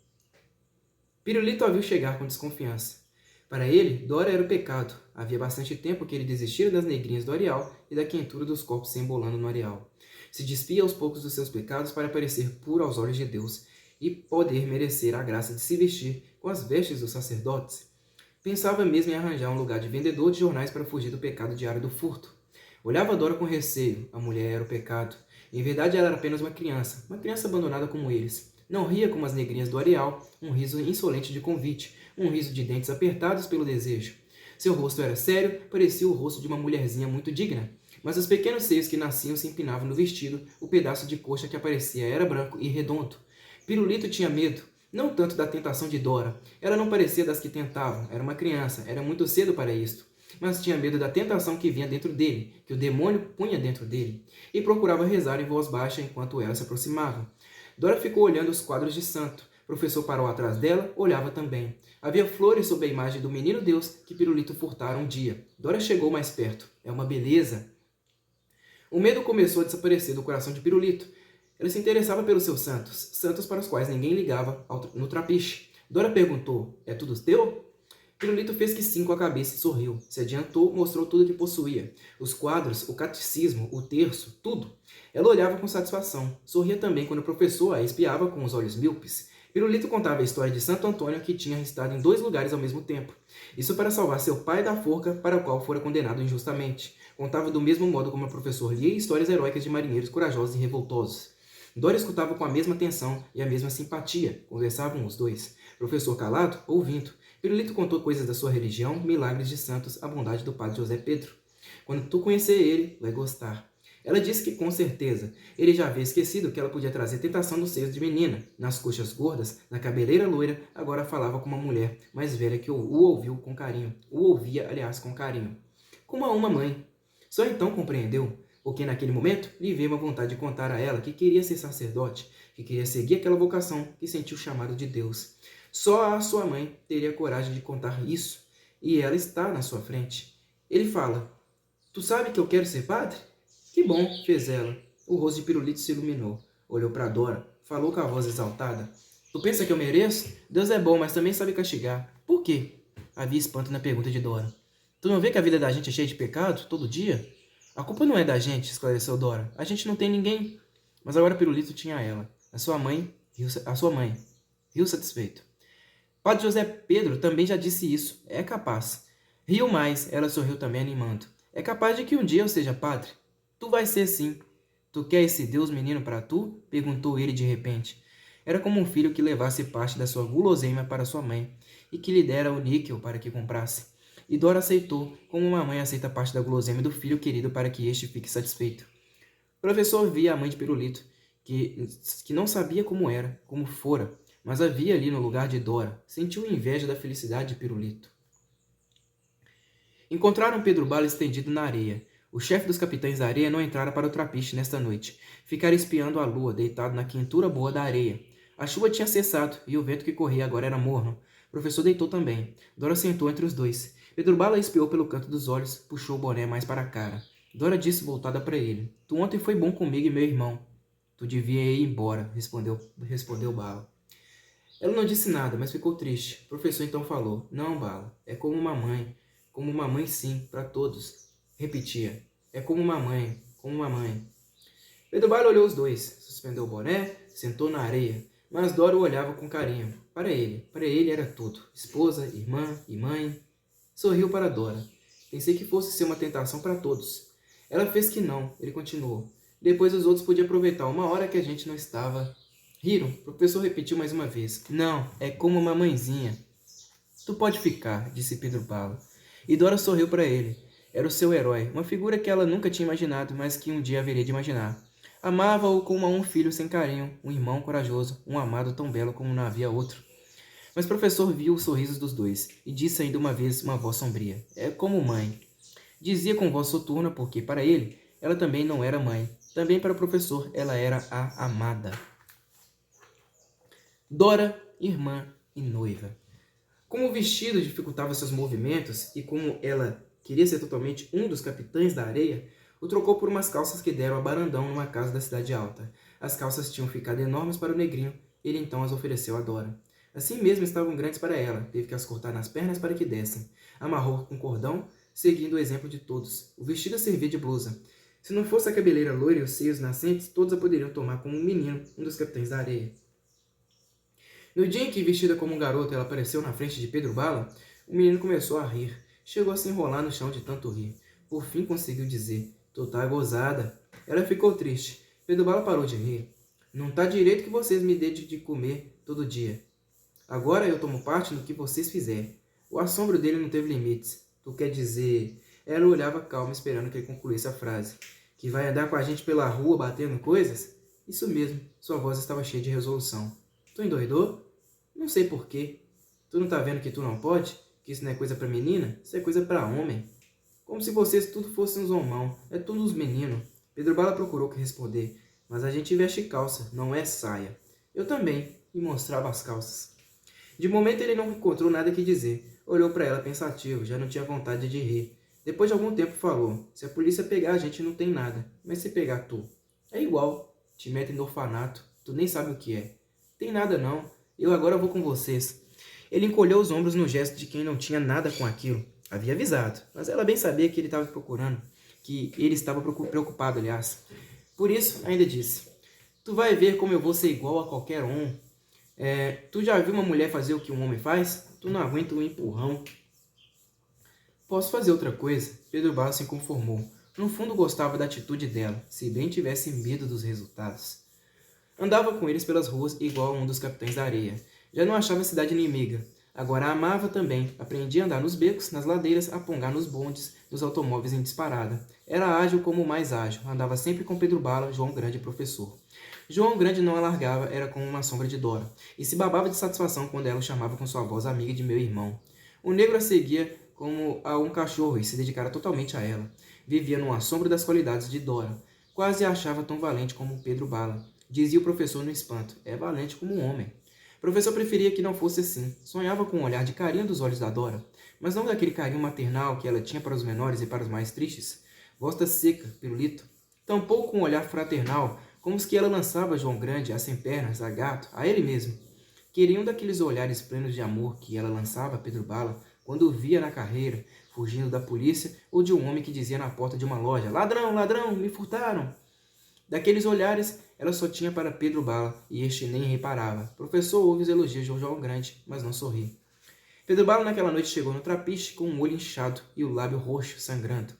Pirulito a viu chegar com desconfiança. Para ele, Dora era o pecado. Havia bastante tempo que ele desistira das negrinhas do areal e da quentura dos corpos se embolando no areal. Se despia aos poucos dos seus pecados para parecer puro aos olhos de Deus e poder merecer a graça de se vestir com as vestes dos sacerdotes. Pensava mesmo em arranjar um lugar de vendedor de jornais para fugir do pecado diário do furto. Olhava Dora com receio. A mulher era o pecado. Em verdade, ela era apenas uma criança abandonada como eles. Não ria como as negrinhas do areal, um riso insolente de convite, um riso de dentes apertados pelo desejo. Seu rosto era sério, parecia o rosto de uma mulherzinha muito digna. Mas os pequenos seios que nasciam se empinavam no vestido, o pedaço de coxa que aparecia era branco e redondo. Pirulito tinha medo. Não tanto da tentação de Dora. Ela não parecia das que tentavam. Era uma criança. Era muito cedo para isto. Mas tinha medo da tentação que vinha dentro dele, que o demônio punha dentro dele. E procurava rezar em voz baixa enquanto ela se aproximava. Dora ficou olhando os quadros de santo. O professor parou atrás dela, olhava também. Havia flores sob a imagem do menino Deus que Pirulito furtara um dia. Dora chegou mais perto. É uma beleza. O medo começou a desaparecer do coração de Pirulito. Ele se interessava pelos seus santos para os quais ninguém ligava no trapiche. Dora perguntou, é tudo teu? Pirulito fez que sim com a cabeça e sorriu. Se adiantou, mostrou tudo que possuía. Os quadros, o catecismo, o terço, tudo. Ela olhava com satisfação. Sorria também quando o professor a espiava com os olhos míopes. Pirulito contava a história de Santo Antônio que tinha estado em 2 lugares ao mesmo tempo. Isso para salvar seu pai da forca para o qual fora condenado injustamente. Contava do mesmo modo como o professor lia histórias heróicas de marinheiros corajosos e revoltosos. Dora escutava com a mesma atenção e a mesma simpatia. Conversavam os dois. Professor calado, ouvindo. Pirulito contou coisas da sua religião, milagres de santos, a bondade do padre José Pedro. Quando tu conhecer ele, vai gostar. Ela disse que, com certeza, ele já havia esquecido que ela podia trazer tentação nos seios de menina. Nas coxas gordas, na cabeleira loira, agora falava com uma mulher mais velha que o ouviu com carinho. O ouvia, aliás, com carinho. Como a uma mãe. Só então compreendeu, porque naquele momento lhe veio uma vontade de contar a ela que queria ser sacerdote, que queria seguir aquela vocação que sentiu o chamado de Deus. Só a sua mãe teria coragem de contar isso, e ela está na sua frente. Ele fala: tu sabe que eu quero ser padre? Que bom, fez ela. O rosto de Pirulito se iluminou. Olhou para Dora, falou com a voz exaltada: tu pensa que eu mereço? Deus é bom, mas também sabe castigar. Por quê? Havia espanto na pergunta de Dora. Tu não vê que a vida da gente é cheia de pecado, todo dia? A culpa não é da gente, esclareceu Dora. A gente não tem ninguém. Mas agora Pirulito tinha ela. A sua mãe riu satisfeito. Padre José Pedro também já disse isso. É capaz. Riu mais, ela sorriu também animando. É capaz de que um dia eu seja padre. Tu vai ser sim. Tu quer esse Deus menino para tu? Perguntou ele de repente. Era como um filho que levasse parte da sua guloseima para sua mãe e que lhe dera o níquel para que comprasse. E Dora aceitou, como uma mãe aceita parte da guloseima do filho querido para que este fique satisfeito. O professor via a mãe de Pirulito, que não sabia como era, como fora, mas a via ali no lugar de Dora. Sentiu inveja da felicidade de Pirulito. Encontraram Pedro Bala estendido na areia. O chefe dos capitães da areia não entrara para o trapiche nesta noite. Ficara espiando a lua, deitado na quentura boa da areia. A chuva tinha cessado, e o vento que corria agora era morno. O professor deitou também. Dora sentou entre os dois. Pedro Bala espiou pelo canto dos olhos, puxou o boné mais para a cara. Dora disse voltada para ele: tu ontem foi bom comigo e meu irmão. Tu devia ir embora, respondeu Bala. Ela não disse nada, mas ficou triste. O professor então falou: não, Bala, é como uma mãe. Como uma mãe, sim, para todos. Repetia: é como uma mãe, como uma mãe. Pedro Bala olhou os dois, suspendeu o boné, sentou na areia, mas Dora o olhava com carinho. Para ele era tudo: esposa, irmã e mãe. Sorriu para Dora. Pensei que fosse ser uma tentação para todos. Ela fez que não, ele continuou. Depois os outros podiam aproveitar uma hora que a gente não estava. Riram. O professor repetiu mais uma vez: não, é como uma mãezinha. Tu pode ficar, disse Pedro Bala. E Dora sorriu para ele. Era o seu herói, uma figura que ela nunca tinha imaginado, mas que um dia haveria de imaginar. Amava-o como a um filho sem carinho, um irmão corajoso, um amado tão belo como não havia outro. Mas o professor viu os sorrisos dos dois, e disse ainda uma vez uma voz sombria: é como mãe. Dizia com voz soturna porque, para ele, ela também não era mãe. Também para o professor, ela era a amada. Dora, irmã e noiva. Como o vestido dificultava seus movimentos, e como ela queria ser totalmente um dos capitães da areia, o trocou por umas calças que deram a barandão numa casa da cidade alta. As calças tinham ficado enormes para o negrinho, ele então as ofereceu a Dora. Assim mesmo estavam grandes para ela, teve que as cortar nas pernas para que dessem. Amarrou com cordão, seguindo o exemplo de todos. O vestido servia de blusa. Se não fosse a cabeleira loira e os seios nascentes, todos a poderiam tomar como um menino, um dos capitães da areia. No dia em que, vestida como um garoto, ela apareceu na frente de Pedro Bala, o menino começou a rir. Chegou a se enrolar no chão de tanto rir. Por fim conseguiu dizer: tu tá gozada. Ela ficou triste. Pedro Bala parou de rir. Não tá direito que vocês me dêem de comer todo dia. Agora eu tomo parte no que vocês fizerem. O assombro dele não teve limites. Tu quer dizer... Ela olhava calma, esperando que ele concluísse a frase. Que vai andar com a gente pela rua batendo coisas? Isso mesmo. Sua voz estava cheia de resolução. Tu endoidou? Não sei porquê. Tu não tá vendo que tu não pode? Que isso não é coisa pra menina? Isso é coisa pra homem. Como se vocês tudo fossem uns homão. É tudo uns meninos. Pedro Bala procurou que responder. Mas a gente veste calça, não é saia. Eu também. E mostrava as calças. De momento ele não encontrou nada que dizer. Olhou para ela pensativo, já não tinha vontade de rir. Depois de algum tempo falou: se a polícia pegar a gente não tem nada, mas se pegar tu, é igual. Te metem no orfanato, tu nem sabe o que é. Tem nada não, eu agora vou com vocês. Ele encolheu os ombros no gesto de quem não tinha nada com aquilo. Havia avisado, mas ela bem sabia que ele estava procurando, que ele estava preocupado, aliás. Por isso, ainda disse: tu vai ver como eu vou ser igual a qualquer um. Tu já viu uma mulher fazer o que um homem faz? Tu não aguenta um empurrão. Posso fazer outra coisa? Pedro Bala se conformou. No fundo gostava da atitude dela, se bem tivesse medo dos resultados. Andava com eles pelas ruas igual a um dos capitães da areia. Já não achava a cidade inimiga. Agora a amava também. Aprendia a andar nos becos, nas ladeiras, a pongar nos bondes, nos automóveis em disparada. Era ágil como o mais ágil. Andava sempre com Pedro Bala, João Grande e professor. João Grande não a largava, era como uma sombra de Dora, e se babava de satisfação quando ela o chamava com sua voz amiga de meu irmão. O negro a seguia como a um cachorro e se dedicara totalmente a ela. Vivia no assombro das qualidades de Dora. Quase a achava tão valente como Pedro Bala. Dizia o professor no espanto, é valente como um homem. O professor preferia que não fosse assim. Sonhava com um olhar de carinho dos olhos da Dora, mas não daquele carinho maternal que ela tinha para os menores e para os mais tristes. Vosta seca, pirulito. Tampouco um olhar fraternal, como os que ela lançava a João Grande, a Sem Pernas, a Gato, a ele mesmo. Queria um daqueles olhares plenos de amor que ela lançava a Pedro Bala quando o via na carreira, fugindo da polícia ou de um homem que dizia na porta de uma loja: "Ladrão, ladrão, me furtaram!" Daqueles olhares, ela só tinha para Pedro Bala, e este nem reparava. O professor ouve os elogios de João Grande, mas não sorri. Pedro Bala naquela noite chegou no trapiche com um olho inchado e o lábio roxo, sangrando.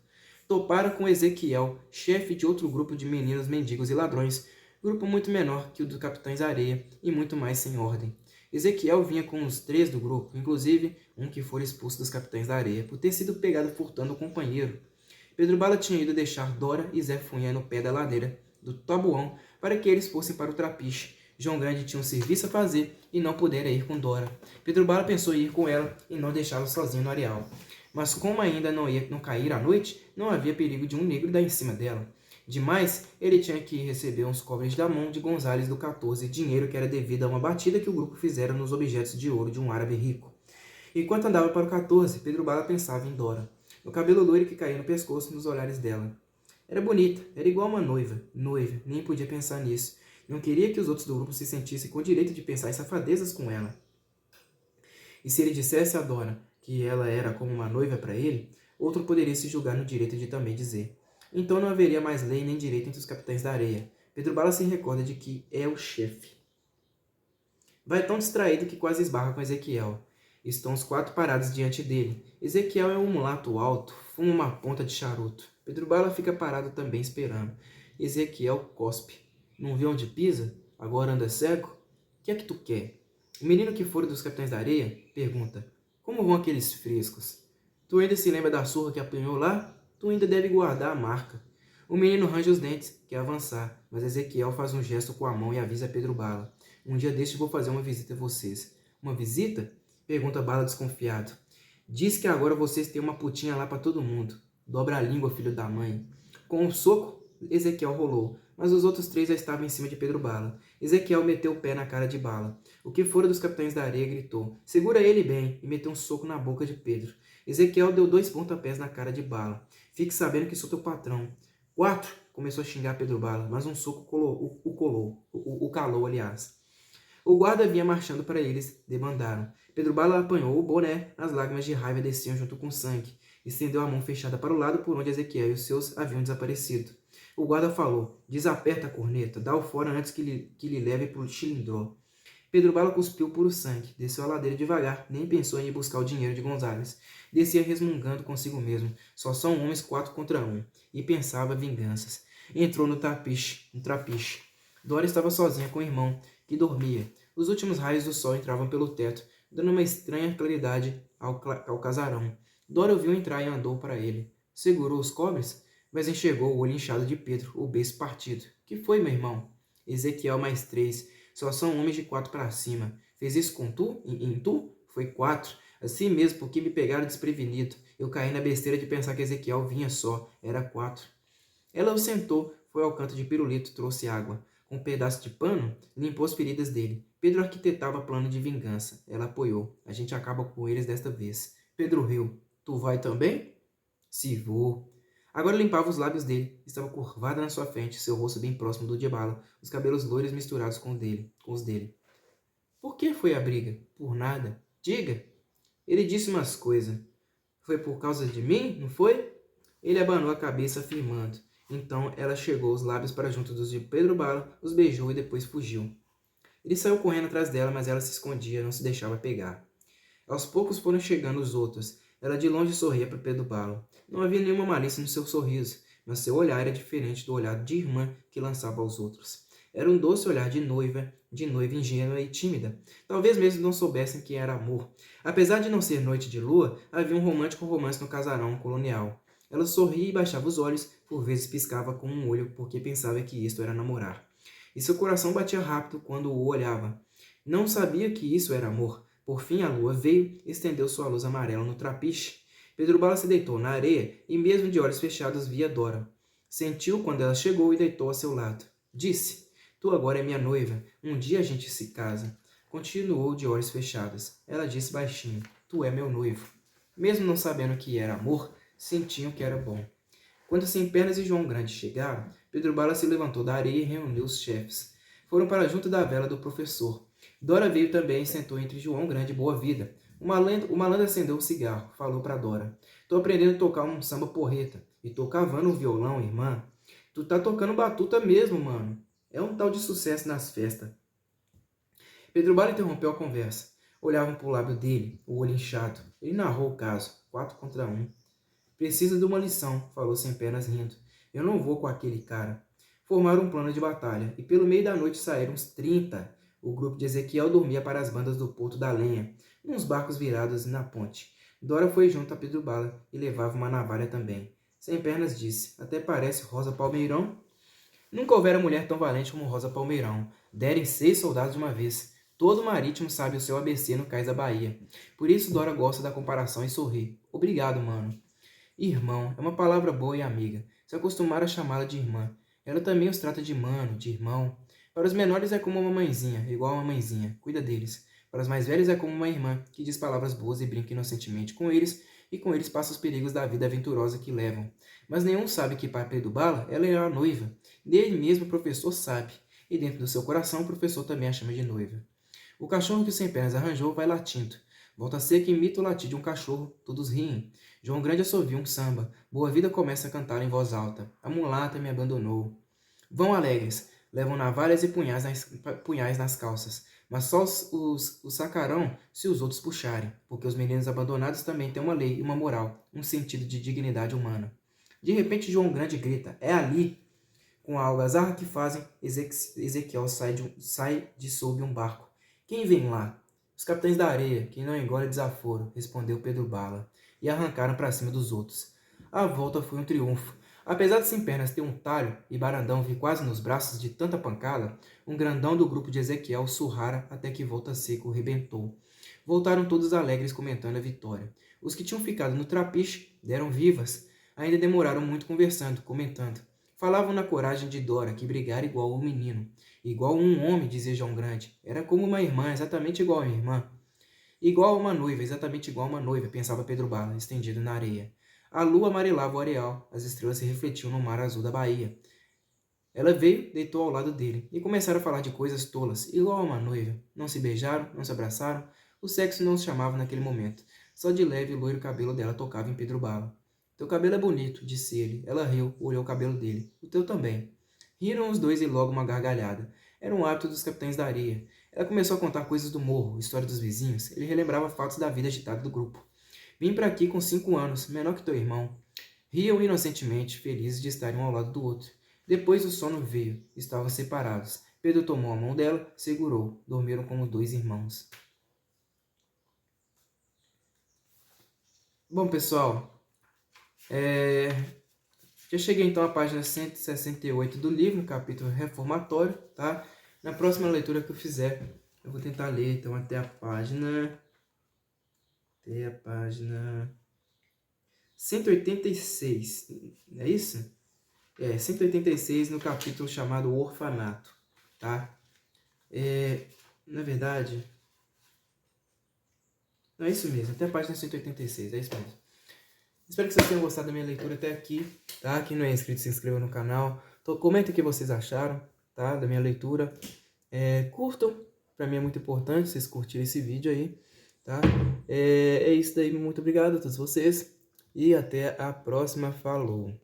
Topara com Ezequiel, chefe de outro grupo de meninos mendigos e ladrões, grupo muito menor que o dos Capitães Areia e muito mais sem ordem. Ezequiel vinha com os 3 do grupo, inclusive um que fora expulso dos Capitães da Areia, por ter sido pegado furtando o companheiro. Pedro Bala tinha ido deixar Dora e Zé Funha no pé da ladeira do Tabuão para que eles fossem para o trapiche. João Grande tinha um serviço a fazer e não pudera ir com Dora. Pedro Bala pensou em ir com ela e não deixá-la sozinha no areal. Mas como ainda não cair a noite, não havia perigo de um negro dar em cima dela. Demais, ele tinha que receber uns cobres da mão de Gonzales do 14, dinheiro que era devido a uma batida que o grupo fizera nos objetos de ouro de um árabe rico. Enquanto andava para o 14, Pedro Bala pensava em Dora, no cabelo loiro que caía no pescoço e nos olhares dela. Era bonita, era igual uma noiva, nem podia pensar nisso. Não queria que os outros do grupo se sentissem com o direito de pensar em safadezas com ela. E se ele dissesse a Dora que ela era como uma noiva para ele, outro poderia se julgar no direito de também dizer. Então não haveria mais lei nem direito entre os capitães da areia. Pedro Bala se recorda de que é o chefe. Vai tão distraído que quase esbarra com Ezequiel. Estão os 4 parados diante dele. Ezequiel é um mulato alto, fuma uma ponta de charuto. Pedro Bala fica parado também esperando. Ezequiel cospe. Não vê onde pisa? Agora anda cego? O que é que tu quer? O menino que fora dos Capitães da Areia pergunta: como vão aqueles frescos? Tu ainda se lembra da surra que apanhou lá? Tu ainda deve guardar a marca. O menino range os dentes, quer avançar, mas Ezequiel faz um gesto com a mão e avisa Pedro Bala: um dia deste vou fazer uma visita a vocês. Uma visita? Pergunta Bala desconfiado. Diz que agora vocês têm uma putinha lá para todo mundo. Dobra a língua, filho da mãe. Com um soco, Ezequiel rolou, mas os outros 3 já estavam em cima de Pedro Bala. Ezequiel meteu o pé na cara de Bala. O que fora dos Capitães da Areia gritou: segura ele bem, e meteu um soco na boca de Pedro. Ezequiel deu 2 pontapés na cara de Bala. Fique sabendo que sou teu patrão. 4, começou a xingar Pedro Bala, mas um soco o calou, aliás. O guarda vinha marchando para eles, debandaram. Pedro Bala apanhou o boné, as lágrimas de raiva desciam junto com o sangue. Estendeu a mão fechada para o lado por onde Ezequiel e os seus haviam desaparecido. O guarda falou: desaperta a corneta, dá-o fora antes que lhe leve para o chilindró. Pedro Bala cuspiu puro sangue, desceu a ladeira devagar, nem pensou em ir buscar o dinheiro de Gonzales. Descia resmungando consigo mesmo, só são homens 4 contra 1, e pensava vinganças. Entrou no trapiche. Dora estava sozinha com o irmão, que dormia. Os últimos raios do sol entravam pelo teto, dando uma estranha claridade ao casarão. Dora o viu entrar e andou para ele. Segurou os cobres, mas enxergou o olho inchado de Pedro, o beiço partido. Que foi, meu irmão? Ezequiel mais 3. Só são homens de 4 para cima. Fez isso com tu? Em tu? Foi 4. Assim mesmo, porque me pegaram desprevenido. Eu caí na besteira de pensar que Ezequiel vinha só. Era 4. Ela o sentou, foi ao canto de pirulito, trouxe água. Com um pedaço de pano, limpou as feridas dele. Pedro arquitetava plano de vingança. Ela apoiou. A gente acaba com eles desta vez. Pedro riu. Tu vai também? Se vou. Agora limpava os lábios dele. Estava curvada na sua frente, seu rosto bem próximo do de Bala, os cabelos loiros misturados com os dele. Por que foi a briga? Por nada. Diga. Ele disse umas coisas. Foi por causa de mim, não foi? Ele abanou a cabeça, afirmando. Então ela chegou os lábios para junto dos de Pedro Bala, os beijou e depois fugiu. Ele saiu correndo atrás dela, mas ela se escondia, não se deixava pegar. Aos poucos foram chegando os outros. Ela de longe sorria para Pedro Bala. Não havia nenhuma malícia no seu sorriso, mas seu olhar era diferente do olhar de irmã que lançava aos outros. Era um doce olhar de noiva ingênua e tímida. Talvez mesmo não soubessem que era amor. Apesar de não ser noite de lua, havia um romântico romance no casarão colonial. Ela sorria e baixava os olhos, por vezes piscava com um olho porque pensava que isto era namorar. E seu coração batia rápido quando o olhava. Não sabia que isso era amor. Por fim, a lua veio e estendeu sua luz amarela no trapiche. Pedro Bala se deitou na areia e, mesmo de olhos fechados, via Dora. Sentiu quando ela chegou e deitou a seu lado. Disse: Tu agora é minha noiva. Um dia a gente se casa. Continuou de olhos fechados. Ela disse baixinho: Tu é meu noivo. Mesmo não sabendo que era amor, sentiam que era bom. Quando Sem Pernas e João Grande chegaram, Pedro Bala se levantou da areia e reuniu os chefes. Foram para junto da vela do professor. Dora veio também e sentou entre João Grande e Boa Vida. O malandro acendeu um cigarro, falou para Dora: Tô aprendendo a tocar um samba porreta. E tô cavando um violão, irmã. Tu tá tocando batuta mesmo, mano. É um tal de sucesso nas festas. Pedro Bala interrompeu a conversa. Olhavam para o lábio dele, o olho inchado. Ele narrou o caso, 4 contra 1. Precisa de uma lição, falou Sem Pernas rindo. Eu não vou com aquele cara. Formaram um plano de batalha, e pelo meio da noite saíram uns 30. O grupo de Ezequiel dormia para as bandas do Porto da Lenha, nos barcos virados na ponte. Dora foi junto a Pedro Bala e levava uma navalha também. Sem Pernas disse: Até parece Rosa Palmeirão. Nunca houvera mulher tão valente como Rosa Palmeirão. Derem 6 soldados de uma vez. Todo marítimo sabe o seu ABC no cais da Bahia. Por isso Dora gosta da comparação e sorri. Obrigado, mano. Irmão é uma palavra boa e amiga. Se acostumaram a chamá-la de irmã. Ela também os trata de mano, de irmão. Para os menores é como uma mãezinha, igual uma mãezinha. Cuida deles. Para os mais velhos é como uma irmã, que diz palavras boas e brinca inocentemente com eles, e com eles passa os perigos da vida aventurosa que levam. Mas nenhum sabe que para Pedro Bala ela é a noiva. Dele mesmo o professor sabe, e dentro do seu coração o professor também a chama de noiva. O cachorro que o Sem Pernas arranjou vai latindo. Volta a ser que imita o latir de um cachorro, todos riem. João Grande assovia um samba, Boa Vida começa a cantar em voz alta. A mulata me abandonou. Vão alegres, levam navalhas e punhais nas calças. Mas só os sacarão se os outros puxarem, porque os meninos abandonados também têm uma lei e uma moral, um sentido de dignidade humana. De repente João Grande grita: É ali! Com a algazarra que fazem, Ezequiel sai de sob um barco. Quem vem lá? Os capitães da areia, que não engole desaforo, respondeu Pedro Bala, e arrancaram para cima dos outros. A volta foi um triunfo. Apesar de Sem Pernas ter um talho e Barandão vir quase nos braços de tanta pancada, um grandão do grupo de Ezequiel surrara até que Volta Seco rebentou. Voltaram todos alegres comentando a vitória. Os que tinham ficado no trapiche deram vivas. Ainda demoraram muito conversando, comentando. Falavam na coragem de Dora, que brigara igual um menino. Igual um homem, dizia João Grande. Era como uma irmã, exatamente igual a minha irmã. Igual a uma noiva, exatamente igual a uma noiva, pensava Pedro Bala, estendido na areia. A lua amarelava o areal, as estrelas se refletiam no mar azul da Bahia. Ela veio, deitou ao lado dele, e começaram a falar de coisas tolas, igual a uma noiva. Não se beijaram, não se abraçaram, o sexo não os chamava naquele momento. Só de leve o loiro cabelo dela tocava em Pedro Bala. Teu cabelo é bonito, disse ele. Ela riu, olhou o cabelo dele. O teu também. Riram os dois e logo uma gargalhada. Era um hábito dos capitães da areia. Ela começou a contar coisas do morro, história dos vizinhos. Ele relembrava fatos da vida agitada do grupo. Vim para aqui com 5 anos, menor que teu irmão. Riam inocentemente, felizes de estarem um ao lado do outro. Depois o sono veio. Estavam separados. Pedro tomou a mão dela, segurou. Dormiram como 2 irmãos. Bom, pessoal, já cheguei então à página 168 do livro, no capítulo reformatório, tá? Na próxima leitura que eu fizer, eu vou tentar ler então até a página 186, é isso? 186 no capítulo chamado Orfanato, tá? Na verdade, não é isso mesmo, até a página 186, é isso mesmo. Espero que vocês tenham gostado da minha leitura até aqui, tá? Quem não é inscrito, se inscreva no canal. Comenta o que vocês acharam, tá? Da minha leitura. Curtam, pra mim é muito importante vocês curtirem esse vídeo aí, tá? É isso daí, muito obrigado a todos vocês. E até a próxima, falou!